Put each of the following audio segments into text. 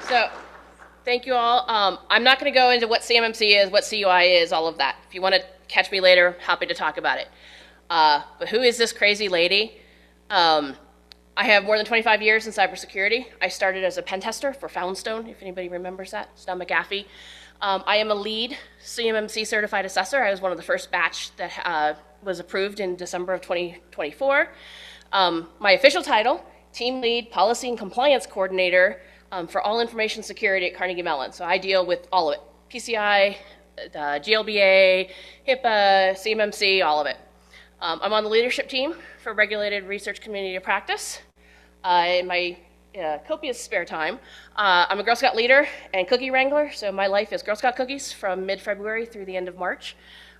So, thank you all. I'm not going to go into what CMMC is, what CUI is, all of that. If you want to catch me later, happy to talk about it. But who is this crazy lady? I have more than 25 years in cybersecurity. I started as a pen tester for Foundstone, if anybody remembers that. It's now McAfee. I am a lead CMMC certified assessor. I was one of the first batch that was approved in December of 2024. My official title, Team Lead Policy and Compliance Coordinator for all information security at Carnegie Mellon. So I deal with all of it, PCI, GLBA, HIPAA, CMMC, all of it. I'm on the leadership team for Regulated Research Community of Practice. In my copious spare time, I'm a Girl Scout leader and cookie wrangler, so my life is Girl Scout cookies from mid-February through the end of March.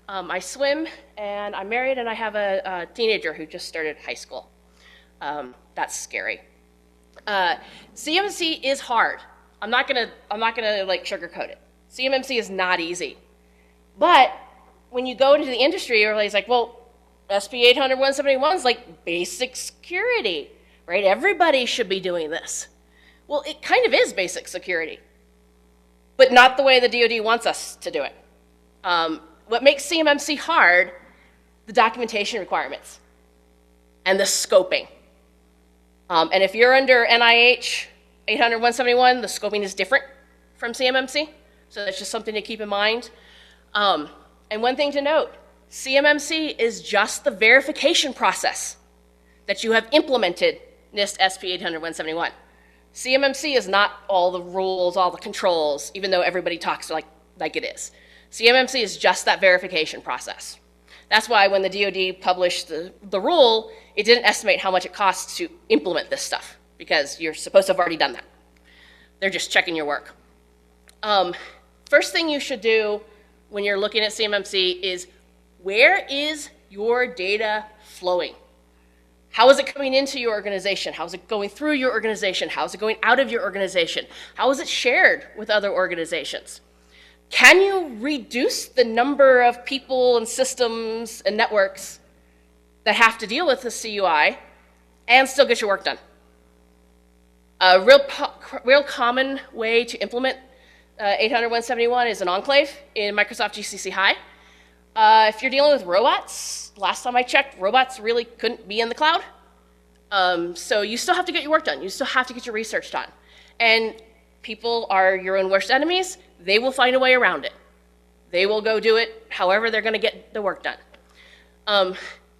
I swim, and I'm married, and I have a teenager who just started high school. That's scary. CMMC is hard. I'm not gonna like sugarcoat it. CMMC is not easy. But when you go into the industry, everybody's like, well, SP 800-171 is like basic security, right? Everybody should be doing this. Well, it kind of is basic security, but not the way the DoD wants us to do it. What makes CMMC hard, the documentation requirements and the scoping. And if you're under NIH 800-171, the scoping is different from CMMC, so that's just something to keep in mind. And one thing to note, CMMC is just the verification process that you have implemented NIST SP 800-171. CMMC is not all the rules, all the controls, even though everybody talks like it is. CMMC is just that verification process. That's why when the DoD published the rule, it didn't estimate how much it costs to implement this stuff, because you're supposed to have already done that. They're just checking your work. First thing you should do when you're looking at CMMC is, where is your data flowing? How is it coming into your organization? How is it going through your organization? How is it going out of your organization? How is it shared with other organizations? Can you reduce the number of people and systems and networks that have to deal with the CUI and still get your work done? A real common way to implement 800-171 is an enclave in Microsoft GCC High. If you're dealing with robots, last time I checked, robots really couldn't be in the cloud. So you still have to get your work done. You still have to get your research done. And people are your own worst enemies. They will find a way around it. They will go do it however they're going to get the work done.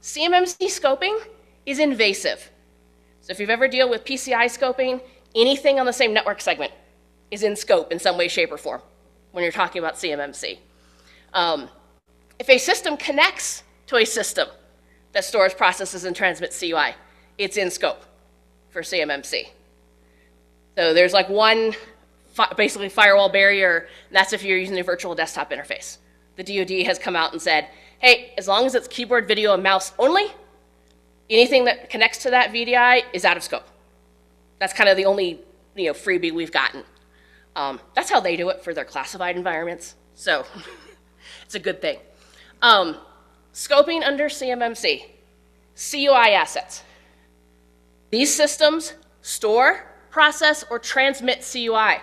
CMMC scoping is invasive. So if you've ever dealt with PCI scoping, anything on the same network segment is in scope in some way, shape, or form when you're talking about CMMC. If a system connects to a system that stores, processes, and transmits CUI, it's in scope for CMMC. So there's like one basically firewall barrier, and that's if you're using a virtual desktop interface. The DoD has come out and said, hey, as long as it's keyboard, video, and mouse only, anything that connects to that VDI is out of scope. That's kind of the only freebie we've gotten. That's how they do it for their classified environments, so it's a good thing. Scoping under CMMC, CUI assets. These systems store, process, or transmit CUI.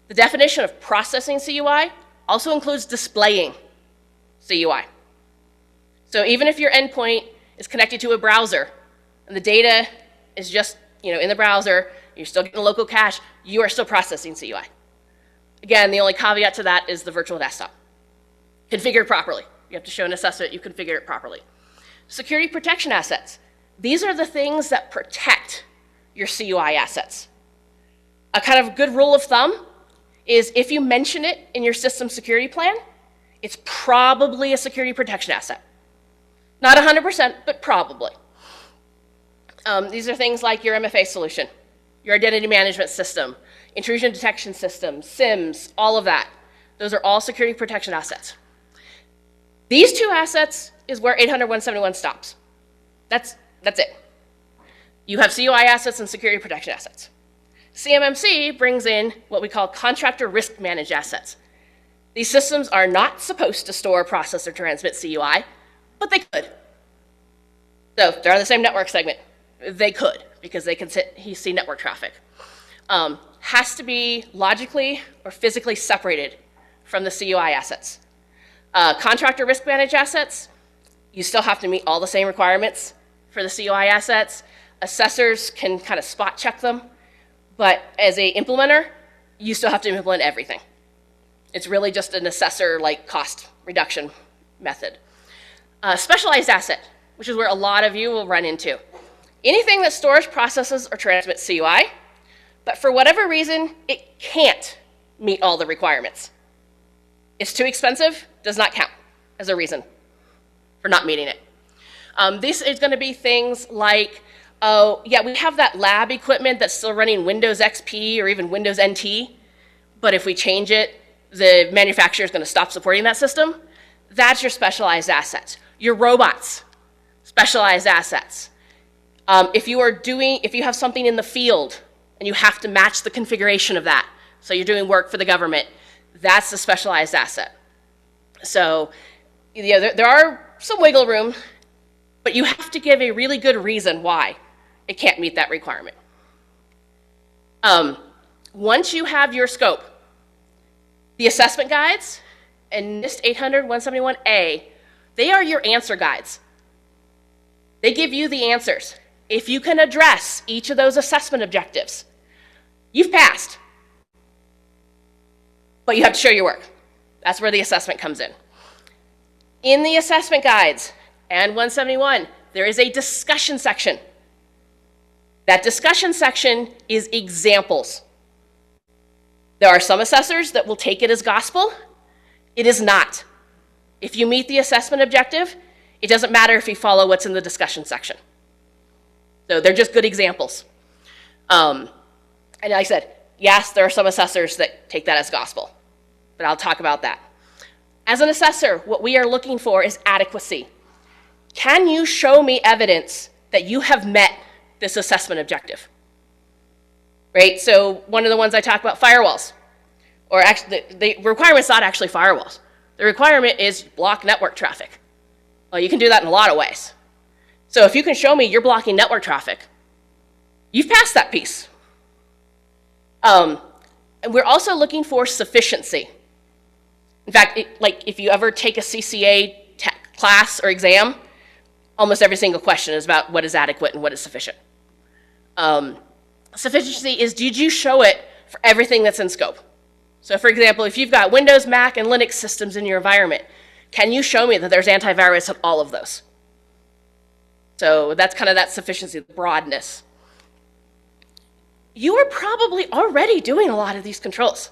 The definition of processing CUI also includes displaying CUI. So even if your endpoint is connected to a browser and the data is just in the browser, you're still getting a local cache, you are still processing CUI. Again, the only caveat to that is the virtual desktop. Configured properly. You have to show an assessment you configure it properly. Security protection assets. These are the things that protect your CUI assets. A kind of good rule of thumb is if you mention it in your system security plan, it's probably a security protection asset. Not 100%, but probably. These are things like your MFA solution, your identity management system, intrusion detection system, SIMs, all of that. Those are all security protection assets. These two assets is where 800-171 stops. That's it. You have CUI assets and security protection assets. CMMC brings in what we call contractor risk managed assets. These systems are not supposed to store, process, or transmit CUI, but they could. So if they're on the same network segment, they could, because they can see network traffic. has to be logically or physically separated from the CUI assets. Contractor risk managed assets, you still have to meet all the same requirements for the CUI assets. Assessors can kind of spot check them, but as a implementer, you still have to implement everything. It's really just an assessor like cost reduction method. Specialized asset, which is where a lot of you will run into. Anything that stores, processes, or transmits CUI, but for whatever reason, it can't meet all the requirements. It's too expensive, does not count as a reason for not meeting it. This is going to be things like, oh, yeah, we have that lab equipment that's still running Windows XP or even Windows NT, but if we change it, the manufacturer is going to stop supporting that system. That's your specialized assets. Your robots, specialized assets. If you have something in the field and you have to match the configuration of that, so you're doing work for the government, that's the specialized asset. So yeah, there are some wiggle room, but you have to give a really good reason why it can't meet that requirement. Once you have your scope, the assessment guides and NIST 800-171A, they are your answer guides. They give you the answers. If you can address each of those assessment objectives, you've passed. But you have to show your work. That's where the assessment comes in. In the assessment guides and 171, there is a discussion section. That discussion section is examples. There are some assessors that will take it as gospel. It is not. If you meet the assessment objective, it doesn't matter if you follow what's in the discussion section. So they're just good examples. And like I said, yes, there are some assessors that take that as gospel, but I'll talk about that. As an assessor, what we are looking for is adequacy. Can you show me evidence that you have met this assessment objective? Right, so one of the ones I talk about, firewalls. Or actually, the requirement's not actually firewalls. The requirement is block network traffic. Well, you can do that in a lot of ways. So if you can show me you're blocking network traffic, you've passed that piece. And we're also looking for sufficiency. In fact, like if you ever take a CCA class or exam, almost every single question is about what is adequate and what is sufficient. Sufficiency is, did you show it for everything that's in scope? So for example, if you've got Windows, Mac, and Linux systems in your environment, can you show me that there's antivirus on all of those? So that's kind of that sufficiency, the broadness. You are probably already doing a lot of these controls,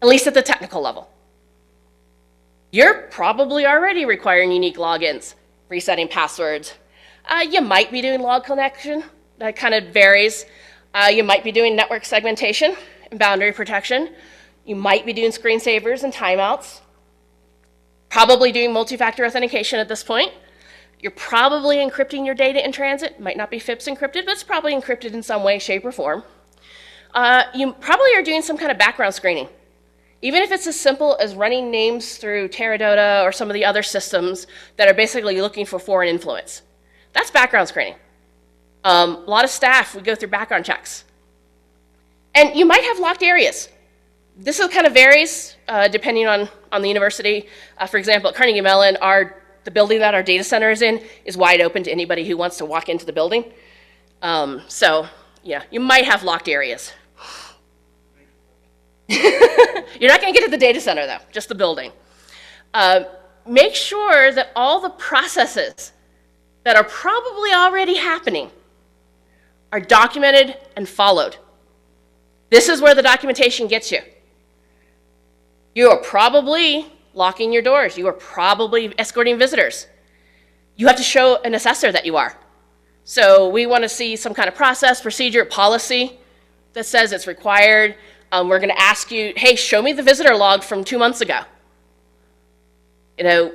at least at the technical level. You're probably already requiring unique logins, resetting passwords. You might be doing log collection. That kind of varies. You might be doing network segmentation and boundary protection. You might be doing screensavers and timeouts. Probably doing multi-factor authentication at this point. You're probably encrypting your data in transit. Might not be FIPS encrypted, but it's probably encrypted in some way, shape, or form. You probably are doing some kind of background screening. Even if it's as simple as running names through Teradata or some of the other systems that are basically looking for foreign influence. That's background screening. A lot of staff would go through background checks. And you might have locked areas. This kind of varies depending on the university. For example, at Carnegie Mellon, the building that our data center is in is wide open to anybody who wants to walk into the building. So, yeah, you might have locked areas. You're not going to get to the data center, though, just the building. Make sure that all the processes that are probably already happening are documented and followed. This is where the documentation gets you. You are probably locking your doors. You are probably escorting visitors. You have to show an assessor that you are. So we want to see some kind of process, procedure, policy that says it's required. We're going to ask you, hey, show me the visitor log from 2 months ago.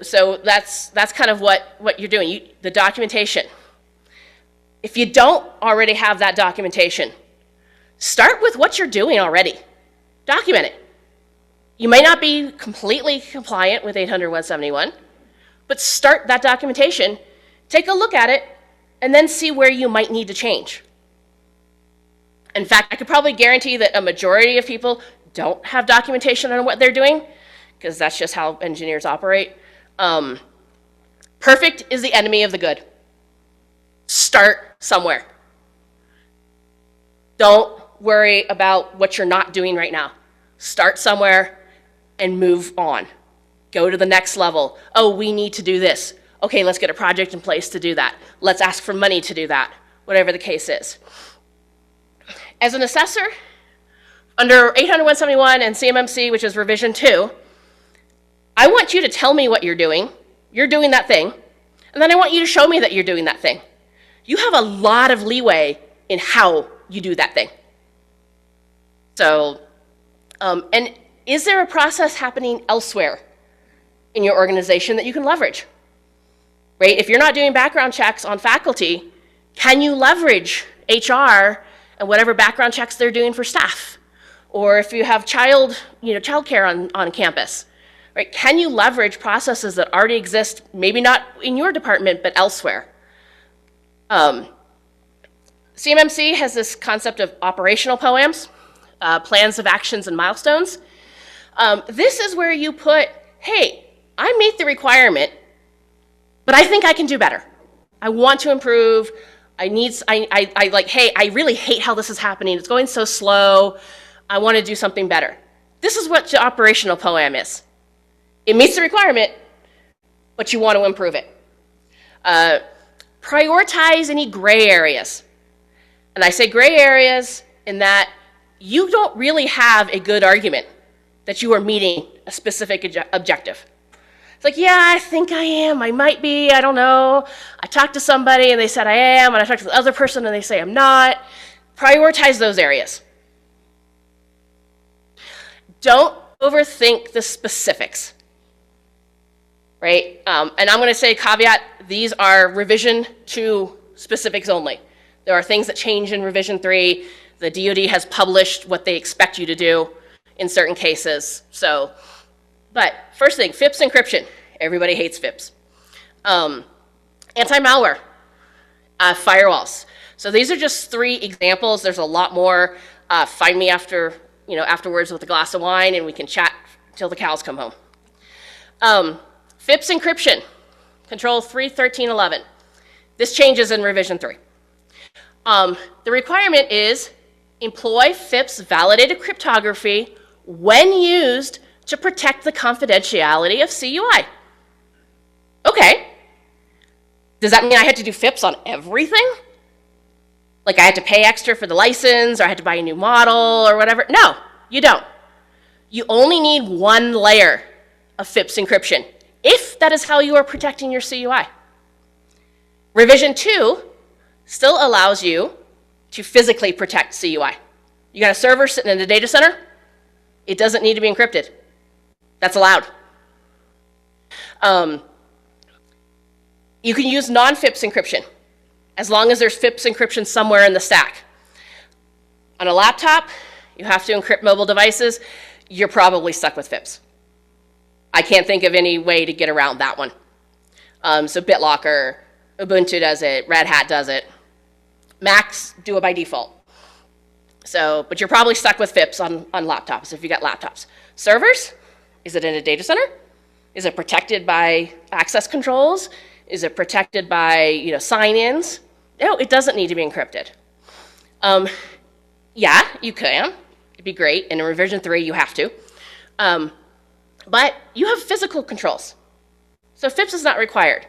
So that's kind of what you're doing, the documentation. If you don't already have that documentation, start with what you're doing already. Document it. You may not be completely compliant with 800-171, but start that documentation, take a look at it, and then see where you might need to change. In fact, I could probably guarantee that a majority of people don't have documentation on what they're doing, because that's just how engineers operate. Perfect is the enemy of the good. Start somewhere. Don't worry about what you're not doing right now. Start somewhere and move on. Go to the next level. Oh, we need to do this. Okay, let's get a project in place to do that. Let's ask for money to do that, whatever the case is. As an assessor, under 800-171 and CMMC, which is revision 2, I want you to tell me what you're doing. You're doing that thing. And then I want you to show me that you're doing that thing. You have a lot of leeway in how you do that thing. So, and is there a process happening elsewhere in your organization that you can leverage? Right? If you're not doing background checks on faculty, can you leverage HR and whatever background checks they're doing for staff? Or if you have childcare on campus, right? Can you leverage processes that already exist, maybe not in your department, but elsewhere? CMMC has this concept of operational POAMs, plans of actions and milestones. This is where you put, hey, I meet the requirement, but I think I can do better. I want to improve. Hey, I really hate how this is happening. It's going so slow. I want to do something better. This is what the operational POAM is. It meets the requirement, but you want to improve it. Prioritize any gray areas. And I say gray areas in that you don't really have a good argument that you are meeting a specific objective. It's like, yeah, I think I am, I might be, I don't know. I talked to somebody and they said I am, and I talked to the other person and they say I'm not. Prioritize those areas. Don't overthink the specifics, right? And I'm going to say caveat, these are revision 2 specifics only. There are things that change in revision 3. The DoD has published what they expect you to do in certain cases. So, but first thing, FIPS encryption. Everybody hates FIPS. Anti-malware, firewalls. So these are just 3 examples. There's a lot more. Find me afterwards with a glass of wine, and we can chat till the cows come home. FIPS encryption, Control 3.13.11. This changes in revision 3. The requirement is employ FIPS validated cryptography when used to protect the confidentiality of CUI. Okay. Does that mean I had to do FIPS on everything? Like I had to pay extra for the license, or I had to buy a new model, or whatever? No, you don't. You only need 1 layer of FIPS encryption, if that is how you are protecting your CUI. Revision 2 still allows you to physically protect CUI. You got a server sitting in a data center, it doesn't need to be encrypted. That's allowed. You can use non-FIPS encryption, as long as there's FIPS encryption somewhere in the stack. On a laptop, you have to encrypt mobile devices, you're probably stuck with FIPS. I can't think of any way to get around that one. So BitLocker, Ubuntu does it, Red Hat does it. Macs do it by default. So, but you're probably stuck with FIPS on laptops if you got laptops. Servers, is it in a data center? Is it protected by access controls? Is it protected by sign-ins? No, it doesn't need to be encrypted. Yeah, you can. It'd be great. And in revision 3, you have to. But you have physical controls. So FIPS is not required.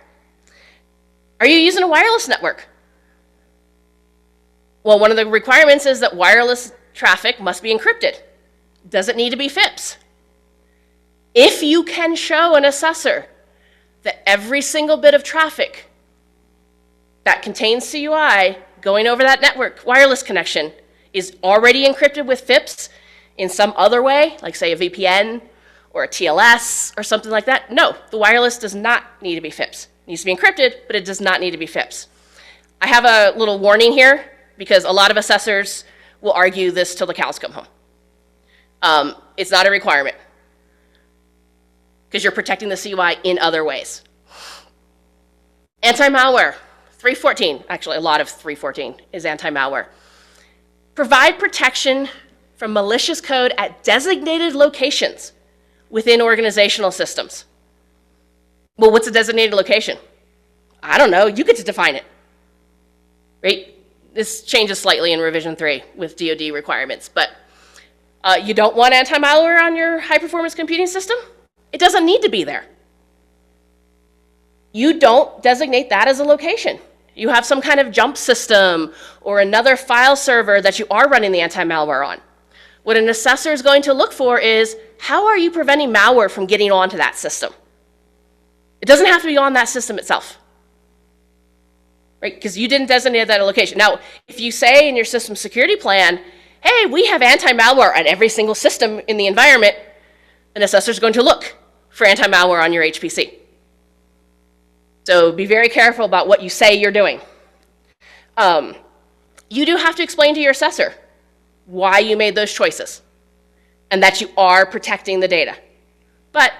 Are you using a wireless network? Well, one of the requirements is that wireless traffic must be encrypted. Does it need to be FIPS? If you can show an assessor that every single bit of traffic that contains CUI going over that network wireless connection is already encrypted with FIPS in some other way, like say a VPN or a TLS or something like that, no, the wireless does not need to be FIPS. It needs to be encrypted, but it does not need to be FIPS. I have a little warning here, because a lot of assessors will argue this till the cows come home. It's not a requirement, because you're protecting the CUI in other ways. Anti-malware, 3.14, actually a lot of 3.14 is anti-malware. Provide protection from malicious code at designated locations within organizational systems. Well, what's a designated location? I don't know. You get to define it, right? This changes slightly in revision 3 with DoD requirements, but you don't want anti-malware on your high-performance computing system? It doesn't need to be there. You don't designate that as a location. You have some kind of jump system or another file server that you are running the anti-malware on. What an assessor is going to look for is, how are you preventing malware from getting onto that system? It doesn't have to be on that system itself, right? Because you didn't designate that a location. Now, if you say in your system security plan, hey, we have anti-malware on every single system in the environment, an assessor is going to look for anti-malware on your HPC. So be very careful about what you say you're doing. You do have to explain to your assessor why you made those choices and that you are protecting the data. But,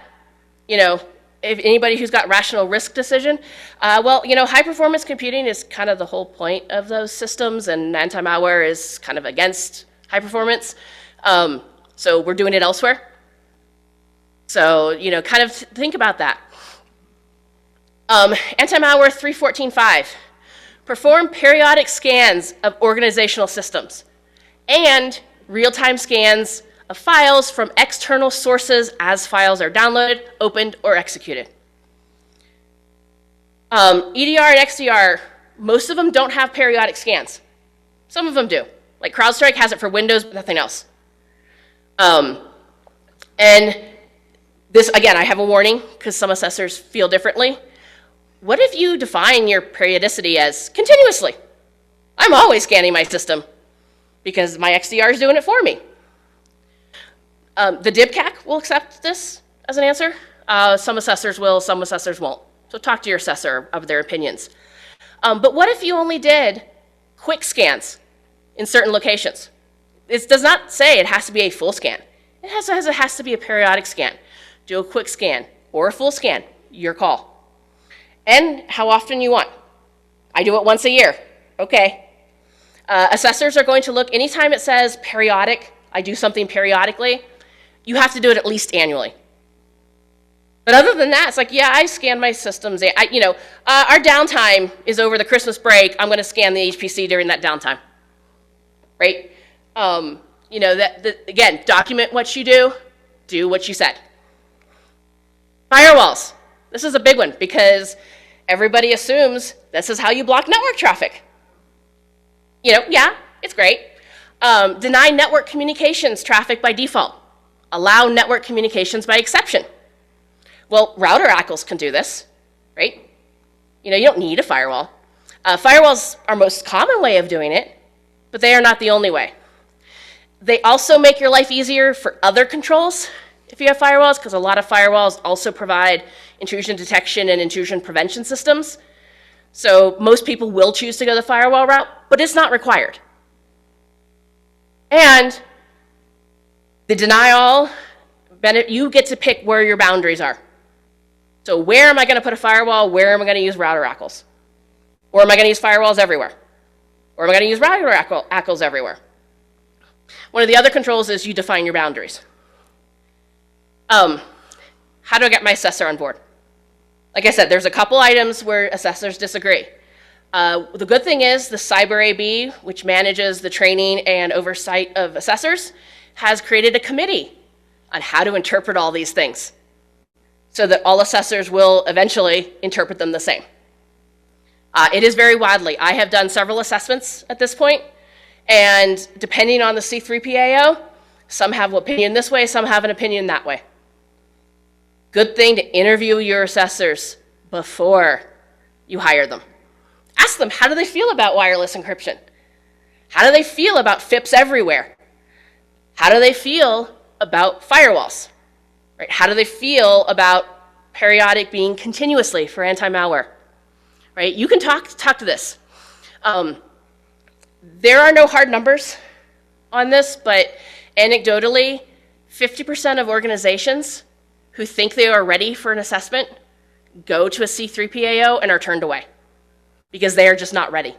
you know, if anybody who's got rational risk decision, well, you know, high performance computing is kind of the whole point of those systems, and anti-malware is kind of against high performance. So we're doing it elsewhere. So, you know, kind of think about that. Anti-malware 3.14.5, perform periodic scans of organizational systems and real-time scans of files from external sources as files are downloaded, opened, or executed. EDR and XDR, most of them don't have periodic scans. Some of them do. Like CrowdStrike has it for Windows, but nothing else. And this, again, I have a warning because some assessors feel differently. What if you define your periodicity as continuously? I'm always scanning my system because my XDR is doing it for me. The DIBCAC will accept this as an answer. Some assessors will, some assessors won't. So talk to your assessor of their opinions. But what if you only did quick scans in certain locations? It does not say it has to be a full scan. It has to be a periodic scan. Do a quick scan or a full scan, your call. And how often you want. I do it once a year. Okay. Assessors are going to look, anytime it says periodic, I do something periodically, you have to do it at least annually. But other than that, it's like, yeah, I scan my systems. Our downtime is over the Christmas break. I'm going to scan the HPC during that downtime, right? Again, document what you do what you said. Firewalls. This is a big one because everybody assumes this is how you block network traffic. Yeah, it's great. Deny network communications traffic by default. Allow network communications by exception. Well, router ACLs can do this, right? You don't need a firewall. Firewalls are most common way of doing it, but they are not the only way. They also make your life easier for other controls if you have firewalls, because a lot of firewalls also provide intrusion detection and intrusion prevention systems. So most people will choose to go the firewall route, but it's not required. And the denial, you get to pick where your boundaries are. So where am I going to put a firewall? Where am I going to use router ACLs? Or am I going to use firewalls everywhere? Or am I going to use router ACLs everywhere? One of the other controls is you define your boundaries. How do I get my assessor on board? Like I said, there's a couple items where assessors disagree. The good thing is the Cyber AB, which manages the training and oversight of assessors, has created a committee on how to interpret all these things so that all assessors will eventually interpret them the same. It is very widely. I have done several assessments at this point, and depending on the C3PAO, some have an opinion this way, some have an opinion that way. Good thing to interview your assessors before you hire them. Ask them, how do they feel about wireless encryption? How do they feel about FIPS everywhere? How do they feel about firewalls? Right? How do they feel about periodic being continuously for anti-malware? Right? You can talk to this. There are no hard numbers on this, but anecdotally, 50% of organizations who think they are ready for an assessment go to a C3PAO and are turned away because they are just not ready.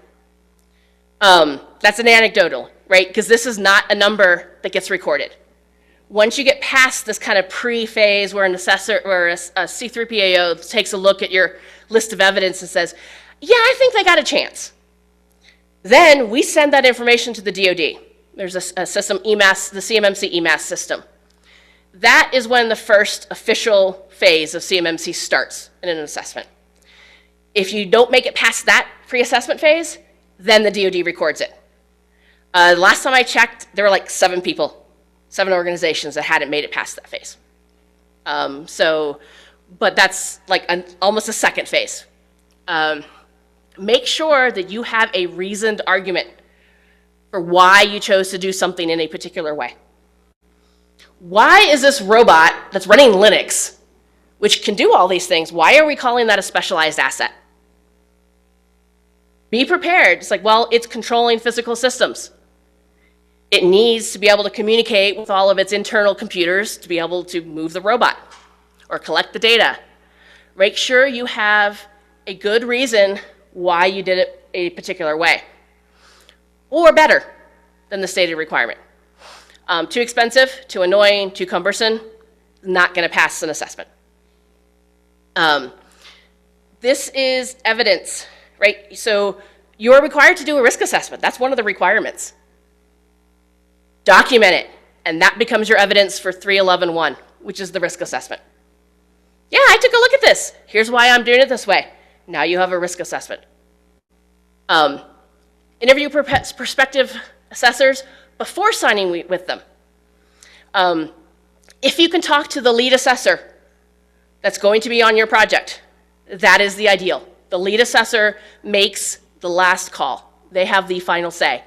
That's an anecdotal. right? Because this is not a number that gets recorded. Once you get past this kind of pre-phase where an assessor or a C3PAO takes a look at your list of evidence and says, yeah, I think they got a chance. Then we send that information to the DoD. There's a system, EMAS, the CMMC EMAS system. That is when the first official phase of CMMC starts in an assessment. If you don't make it past that pre-assessment phase, then the DoD records it. Last time I checked, there were like 7 organizations that hadn't made it past that phase. But that's like almost a second phase. Make sure that you have a reasoned argument for why you chose to do something in a particular way. Why is this robot that's running Linux, which can do all these things, why are we calling that a specialized asset? Be prepared. It's like, well, it's controlling physical systems. It needs to be able to communicate with all of its internal computers to be able to move the robot or collect the data. Make sure you have a good reason why you did it a particular way, or better than the stated requirement. Too expensive, too annoying, too cumbersome, not going to pass an assessment. This is evidence, right? So you're required to do a risk assessment. That's one of the requirements. Document it, and that becomes your evidence for 311.1, which is the risk assessment. Yeah, I took a look at this. Here's why I'm doing it this way. Now you have a risk assessment. Interview prospective assessors before signing with them. If you can talk to the lead assessor that's going to be on your project, that is the ideal. The lead assessor makes the last call. They have the final say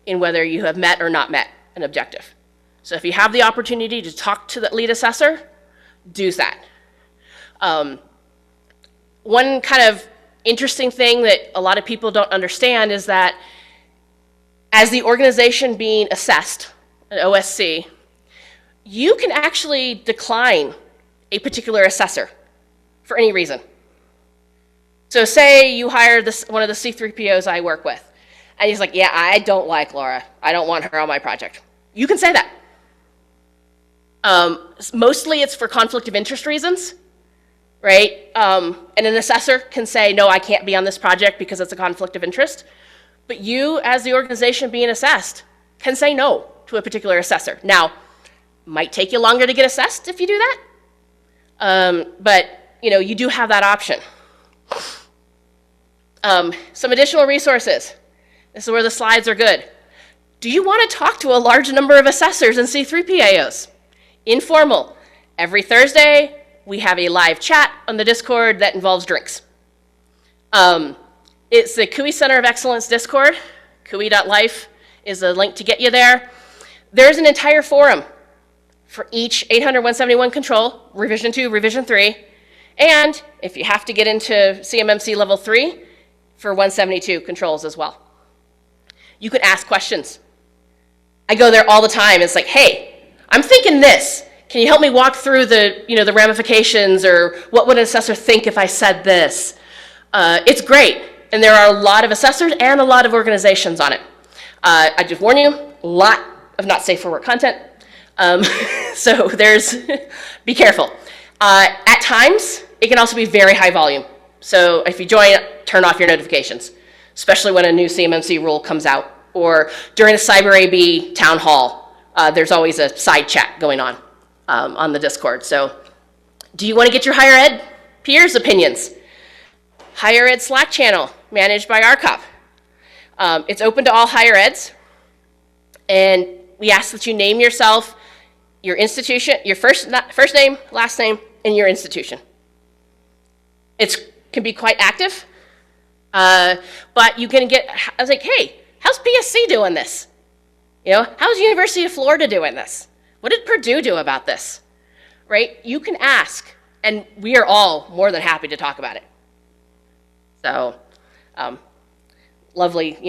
in whether you have met or not met an objective. So if you have the opportunity to talk to the lead assessor, do that. One kind of interesting thing that a lot of people don't understand is that as the organization being assessed, an OSC, you can actually decline a particular assessor for any reason. So say you hire one of the C3POs I work with, and he's like, yeah, I don't like Laura. I don't want her on my project. You can say that. Mostly it's for conflict of interest reasons, right? And an assessor can say, no, I can't be on this project because it's a conflict of interest. But you, as the organization being assessed, can say no to a particular assessor. Now, might take you longer to get assessed if you do that, but you do have that option. Some additional resources. This is where the slides are good. Do you want to talk to a large number of assessors and C3PAOs? Informal. Every Thursday, we have a live chat on the Discord that involves drinks. It's the CUI Center of Excellence Discord. CUI.life is a link to get you there. There's an entire forum for each 800.171 control, revision 2, revision 3, and if you have to get into CMMC level 3, for 172 controls as well. You can ask questions. I go there all the time. It's like, hey, I'm thinking this. Can you help me walk through the ramifications, or what would an assessor think if I said this? It's great, and there are a lot of assessors and a lot of organizations on it. I just warn you, a lot of not safe for work content. So be careful. At times, it can also be very high volume. So if you join, turn off your notifications, especially when a new CMMC rule comes out, or during a Cyber AB town hall, there's always a side chat going on the Discord. So do you want to get your higher ed peers' opinions? Higher ed Slack channel managed by RCOP. It's open to all higher eds, and we ask that you name yourself, your institution, your first name, last name, and your institution. It can be quite active, but you can get, I was like, hey, how's PSC doing this? How's University of Florida doing this? What did Purdue do about this? Right? You can ask, and we are all more than happy to talk about it. So, lovely,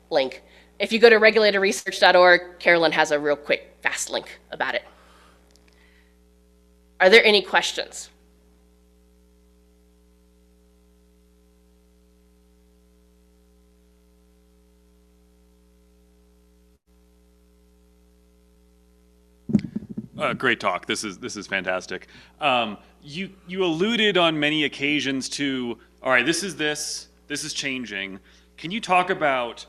link. If you go to regulatorresearch.org, Carolyn has a real quick, fast link about it. Are there any questions? Great talk. This is fantastic. You alluded on many occasions to, all right, this is changing. Can you talk about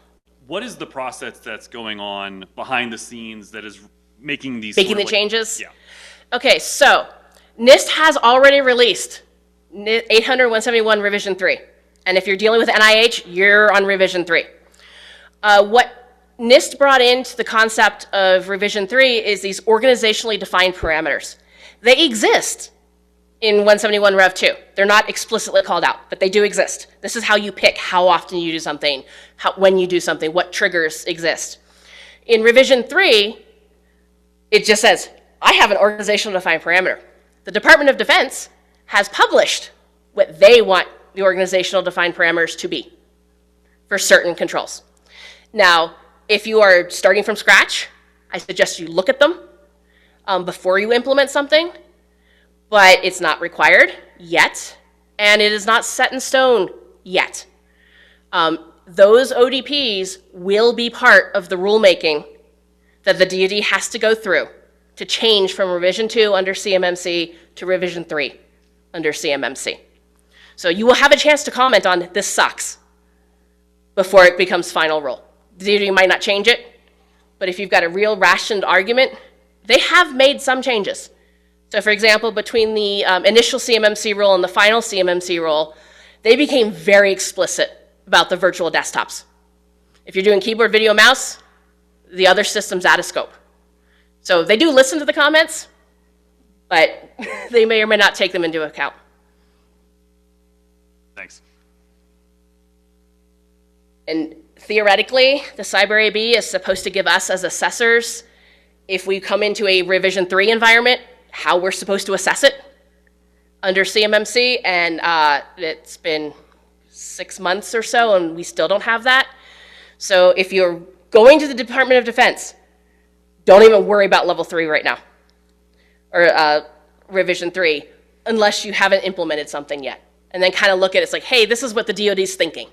what is the process that's going on behind the scenes that is making these changes? Yeah. Okay, so NIST has already released 800-171 revision 3. And if you're dealing with NIH, you're on revision 3. What NIST brought into the concept of revision 3 is these organizationally defined parameters. They exist in 171 Rev 2. They're not explicitly called out, but they do exist. This is how you pick how often you do something, when you do something, what triggers exist. In revision 3, it just says, I have an organizational defined parameter. The Department of Defense has published what they want the organizational defined parameters to be for certain controls. Now, if you are starting from scratch, I suggest you look at them before you implement something, but it's not required yet, and it is not set in stone yet. Those ODPs will be part of the rulemaking that the DoD has to go through to change from revision 2 under CMMC to revision 3 under CMMC. So you will have a chance to comment on this sucks before it becomes final rule. The DoD might not change it, but if you've got a real rationed argument, they have made some changes. So for example, between the initial CMMC rule and the final CMMC rule, they became very explicit about the virtual desktops. If you're doing keyboard, video, mouse, the other system's out of scope. So they do listen to the comments, but they may or may not take them into account. Thanks. And theoretically, the Cyber AB is supposed to give us as assessors, if we come into a revision 3 environment, how we're supposed to assess it under CMMC, and it's been 6 months or so, and we still don't have that. So if you're going to the Department of Defense, don't even worry about level 3 right now, or revision 3, unless you haven't implemented something yet. And then kind of look at it, it's like, hey, this is what the DoD's thinking.